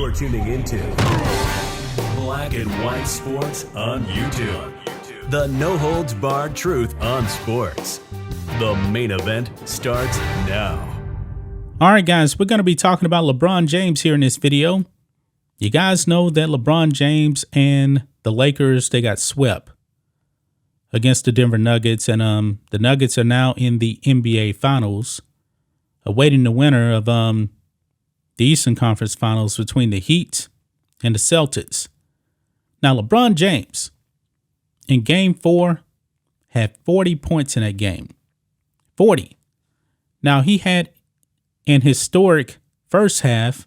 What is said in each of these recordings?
You're tuning into Black and White Sports on YouTube. The no-holds-barred truth on sports. The main event starts now. All right, guys, we're going to be talking about LeBron James here in this video. You guys know that LeBron James and the Lakers, they got swept against the Denver Nuggets. And the Nuggets are now in the NBA Finals, awaiting the winner of the Eastern Conference Finals between the Heat and the Celtics. Now, LeBron James, in Game 4, had 40 points in that game. 40. Now, he had an historic first half.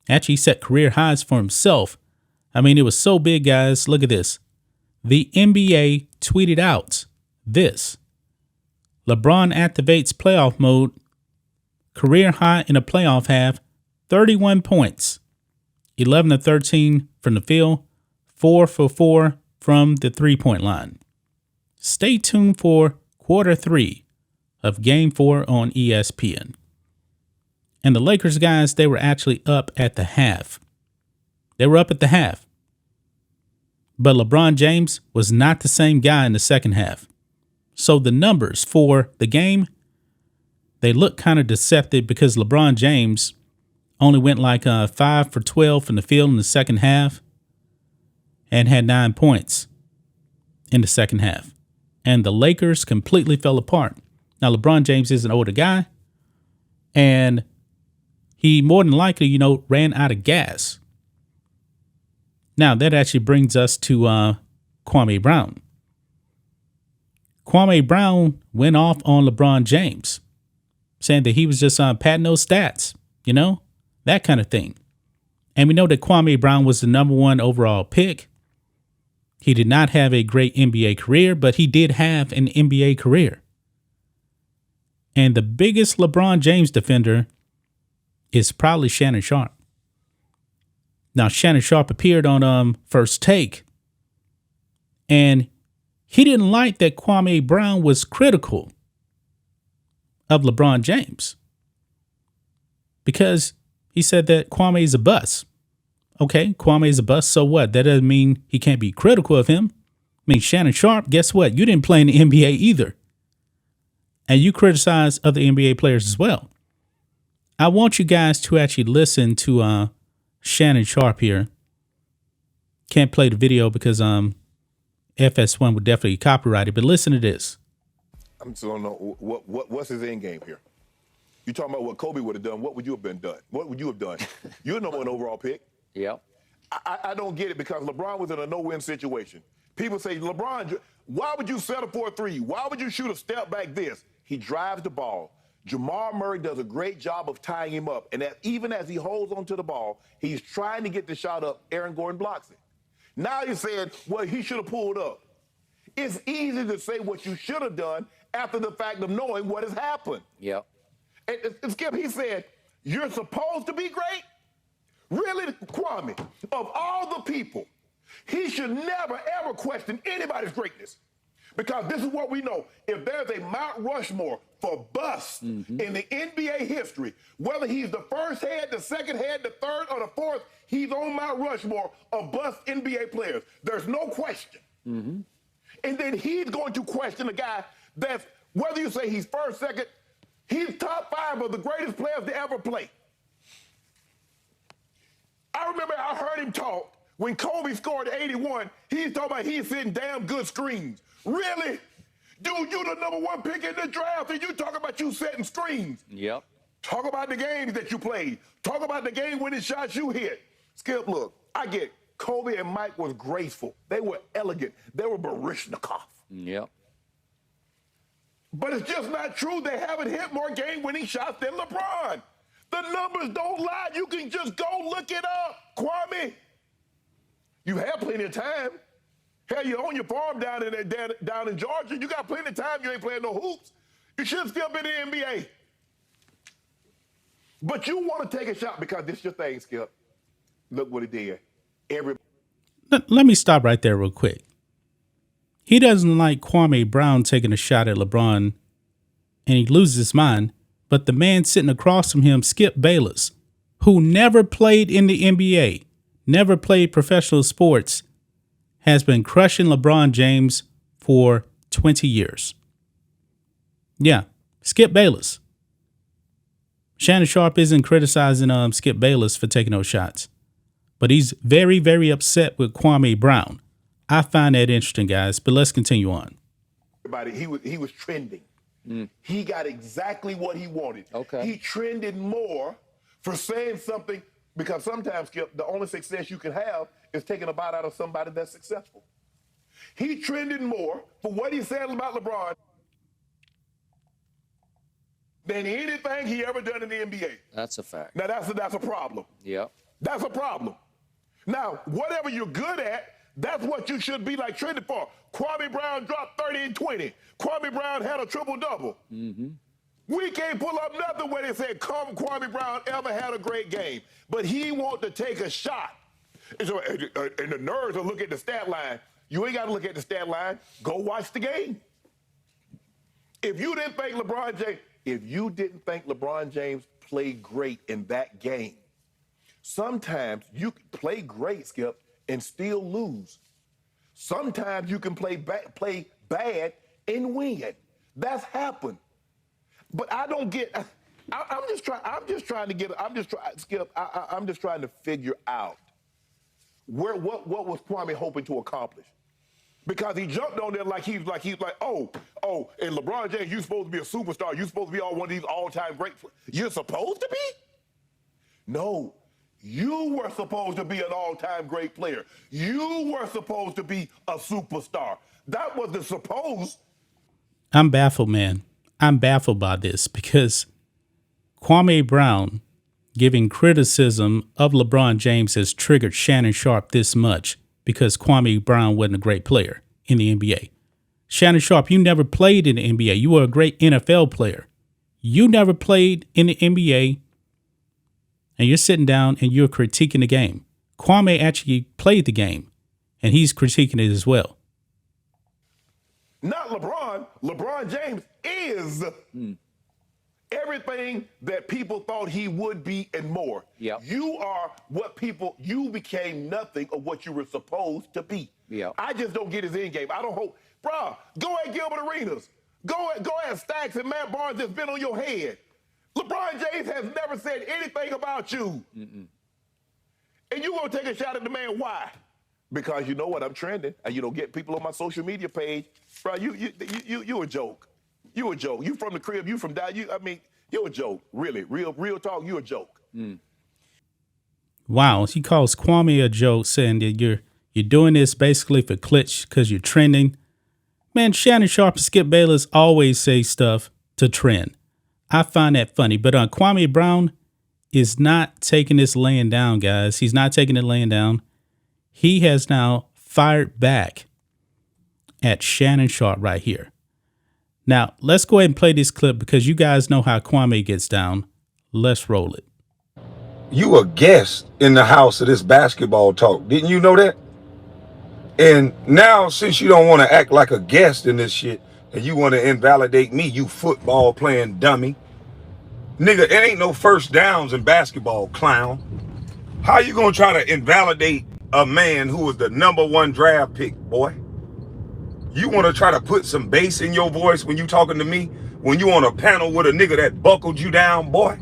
Actually, set career highs for himself. I mean, it was so big, guys. Look at this. The NBA tweeted out this. LeBron activates playoff mode. Career high in a playoff half. 31 points. 11 of 13 from the field. 4 for 4 from the three-point line. Stay tuned for quarter 3 of Game 4 on ESPN. And the Lakers, guys, they were actually up at the half. They were up at the half. But LeBron James was not the same guy in the second half. So the numbers for the game, they look kind of deceptive because LeBron James only went like 5 for 12 from the field in the second half and had 9 points in the second half. And the Lakers completely fell apart. Now, LeBron James is an older guy, and he more than likely, ran out of gas. Now, that actually brings us to Kwame Brown. Kwame Brown went off on LeBron James, saying that he was just padding those stats, that kind of thing. And we know that Kwame Brown was the number 1 overall pick. He did not have a great NBA career, but he did have an NBA career. And the biggest LeBron James defender is probably Shannon Sharpe. Now, Shannon Sharpe appeared on First Take, and he didn't like that Kwame Brown was critical of LeBron James because he said that Kwame is a bust. Okay, Kwame is a bust, so what? That doesn't mean he can't be critical of him. I mean, Shannon Sharpe, guess what? You didn't play in the NBA either. And you criticize other NBA players as well. I want you guys to actually listen to Shannon Sharpe here. Can't play the video because FS1 would definitely copyright it, but listen to this. I'm still don't know what's his end game here. You talking about what Kobe would have done? What would you have done? What would you have done? You're the number 1 overall pick. Yep. I don't get it because LeBron was in a no-win situation. People say, LeBron, why would you settle for a 3? Why would you shoot a step back this? He drives the ball. Jamal Murray does a great job of tying him up. And even as he holds onto the ball, he's trying to get the shot up. Aaron Gordon blocks it. Now you're saying, well, he should have pulled up. It's easy to say what you should have done after the fact of knowing what has happened. Yep. And Skip, he said, you're supposed to be great? Really, Kwame, of all the people, he should never, ever question anybody's greatness. Because this is what we know. If there's a Mount Rushmore for busts in the NBA history, whether he's the first head, the second head, the third, or the fourth, he's on Mount Rushmore of bust NBA players. There's no question. And then he's going to question a guy that's, whether you say he's first, second, he's top 5 of the greatest players to ever play. I remember I heard him talk when Kobe scored 81. He's talking about he's hitting damn good screens. Really? Dude, you the number 1 pick in the draft, and you talk about you setting screens. Yep. Talk about the games that you played. Talk about the game-winning shots you hit. Skip, look, I get it. Kobe and Mike was graceful. They were elegant. They were Baryshnikov. Yep. But it's just not true. They haven't hit more game-winning shots than LeBron. The numbers don't lie. You can just go look it up, Kwame. You have plenty of time. Hell, you own your farm down in Georgia. You got plenty of time. You ain't playing no hoops. You should have still been in the NBA. But you want to take a shot because this is your thing, Skip. Look what it did. Let me stop right there real quick. He doesn't like Kwame Brown taking a shot at LeBron, and he loses his mind. But the man sitting across from him, Skip Bayless, who never played in the NBA, never played professional sports, has been crushing LeBron James for 20 years. Yeah, Skip Bayless. Shannon Sharpe isn't criticizing Skip Bayless for taking those shots, but he's very, very upset with Kwame Brown. I find that interesting, guys, but let's continue on. He was trending. He got exactly what he wanted. Okay. He trended more for saying something, because sometimes, Skip, the only success you can have is taking a bite out of somebody that's successful. He trended more for what he said about LeBron than anything he ever done in the NBA. That's a fact. Now that's a problem. Yep. That's a problem. Now, whatever you're good at, that's what you should be like trending for. Kwame Brown dropped 30 and 20. Kwame Brown had a triple-double. We can't pull up nothing where they said Kwame Brown ever had a great game. But he want to take a shot. And the nerds will look at the stat line. You ain't got to look at the stat line. Go watch the game. If you didn't think LeBron James played great in that game, sometimes you can play great, Skip, and still lose. Sometimes you can play bad and win. That's happened. But I don't get. I'm just trying to figure out what was Kwame hoping to accomplish, because he jumped on there like he's like, oh, and LeBron James, you're supposed to be a superstar. You're supposed to be one of these all-time great. You're supposed to be? No. You were supposed to be an all-time great player. You were supposed to be a superstar. That was the supposed. I'm baffled, man. I'm baffled by this because Kwame Brown giving criticism of LeBron James has triggered Shannon Sharpe this much because Kwame Brown wasn't a great player in the NBA. Shannon Sharpe, you never played in the NBA. You were a great NFL player. You never played in the NBA, and you're sitting down and you're critiquing the game. Kwame actually played the game, and he's critiquing it as well. Not LeBron. LeBron James is everything that people thought he would be and more. Yep. You became nothing of what you were supposed to be. Yep. I just don't get his end game. I don't hope. Bruh, go at Gilbert Arenas. Go at Stacks and Matt Barnes that's been on your head. LeBron James has never said anything about you. And you gonna take a shot at the man, why? Because you know what, I'm trending, and get people on my social media page, bro. You a joke. You a joke. You from the crib. You from down. You're a joke. Really, real talk. You a joke. Wow, he calls Kwame a joke, saying that you're doing this basically for clicks because you're trending. Man, Shannon Sharpe and Skip Bayless always say stuff to trend. I find that funny, but Kwame Brown is not taking this laying down, guys. He's not taking it laying down. He has now fired back at Shannon Sharpe right here. Now, let's go ahead and play this clip because you guys know how Kwame gets down. Let's roll it. You a guest in the house of this basketball talk. Didn't you know that? And now, since you don't want to act like a guest in this shit and you want to invalidate me, you football playing dummy. Nigga, it ain't no first downs in basketball, clown. How you gonna try to invalidate a man who was the #1 draft pick, boy? You want to try to put some bass in your voice when you talking to me? When you on a panel with a nigga that buckled you down, boy?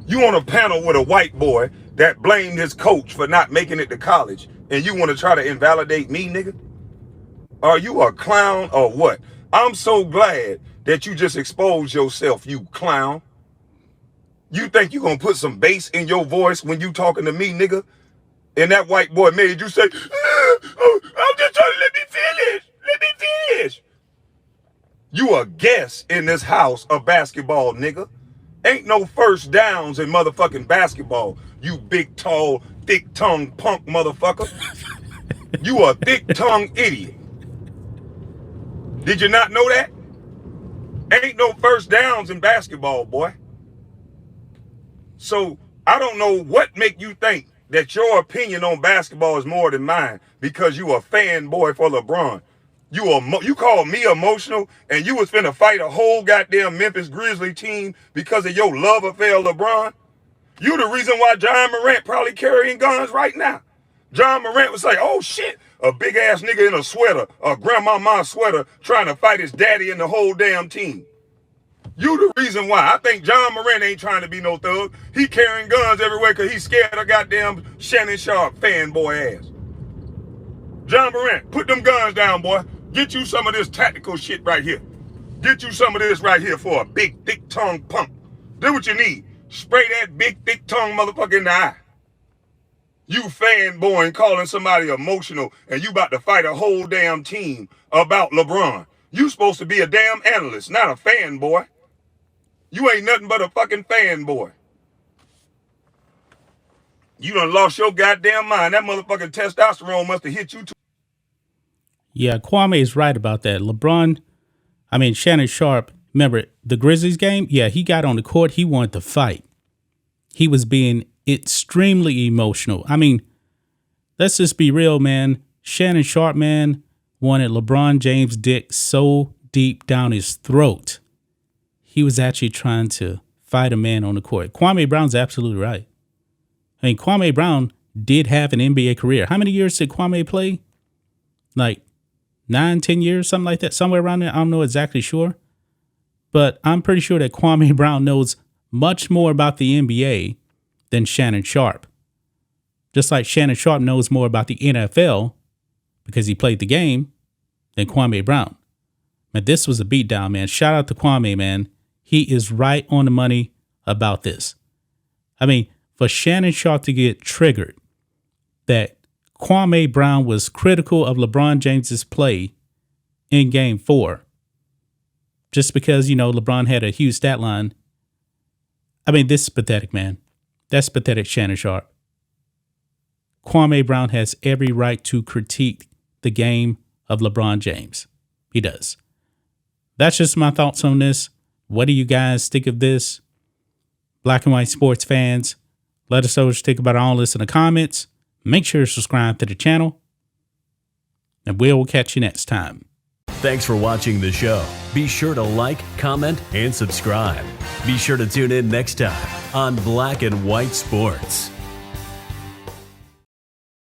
You on a panel with a white boy that blamed his coach for not making it to college, and you want to try to invalidate me, nigga? Are you a clown or what? I'm so glad that you just exposed yourself, you clown. You think you gonna put some bass in your voice when you talking to me, nigga? And that white boy made you say, I'm just trying to let me finish. Let me finish. You a guest in this house of basketball, nigga. Ain't no first downs in motherfucking basketball, you big, tall, thick-tongued punk motherfucker. You a thick-tongued idiot. Did you not know that? Ain't no first downs in basketball, boy. So I don't know what make you think that your opinion on basketball is more than mine because you a fanboy for LeBron. You call me emotional and you was finna fight a whole goddamn Memphis Grizzlies team because of your love affair, LeBron? You the reason why John Morant probably carrying guns right now. John Morant would say, oh shit, a big ass nigga in a sweater, a grandmama sweater, trying to fight his daddy and the whole damn team. You the reason why. I think John Morant ain't trying to be no thug. He carrying guns everywhere because he's scared of goddamn Shannon Sharpe fanboy ass. John Morant, put them guns down, boy. Get you some of this tactical shit right here. Get you some of this right here for a big, thick tongue pump. Do what you need. Spray that big, thick tongue motherfucker in the eye. You fanboying, calling somebody emotional, and you about to fight a whole damn team about LeBron. You supposed to be a damn analyst, not a fanboy. You ain't nothing but a fucking fanboy. You done lost your goddamn mind. That motherfucking testosterone must have hit you too. Yeah, Kwame is right about that. Shannon Sharpe, remember the Grizzlies game? Yeah, he got on the court. He wanted to fight. He was being extremely emotional. Let's just be real, man. Shannon Sharpe, man, wanted LeBron James' dick so deep down his throat. He was actually trying to fight a man on the court. Kwame Brown's absolutely right. Kwame Brown did have an NBA career. How many years did Kwame play? Like 9, 10 years, something like that, somewhere around there. I don't know exactly sure. But I'm pretty sure that Kwame Brown knows much more about the NBA than Shannon Sharpe. Just like Shannon Sharpe knows more about the NFL because he played the game than Kwame Brown. Man, this was a beatdown, man. Shout out to Kwame, man. He is right on the money about this. For Shannon Sharpe to get triggered that Kwame Brown was critical of LeBron James's play in Game 4, just because, LeBron had a huge stat line. This is pathetic, man. That's pathetic, Shannon Sharpe. Kwame Brown has every right to critique the game of LeBron James. He does. That's just my thoughts on this. What do you guys think of this? Black and white sports fans, let us know what you think about all this in the comments. Make sure to subscribe to the channel, and we'll catch you next time. Thanks for watching the show. Be sure to like, comment, and subscribe. Be sure to tune in next time on Black and White Sports.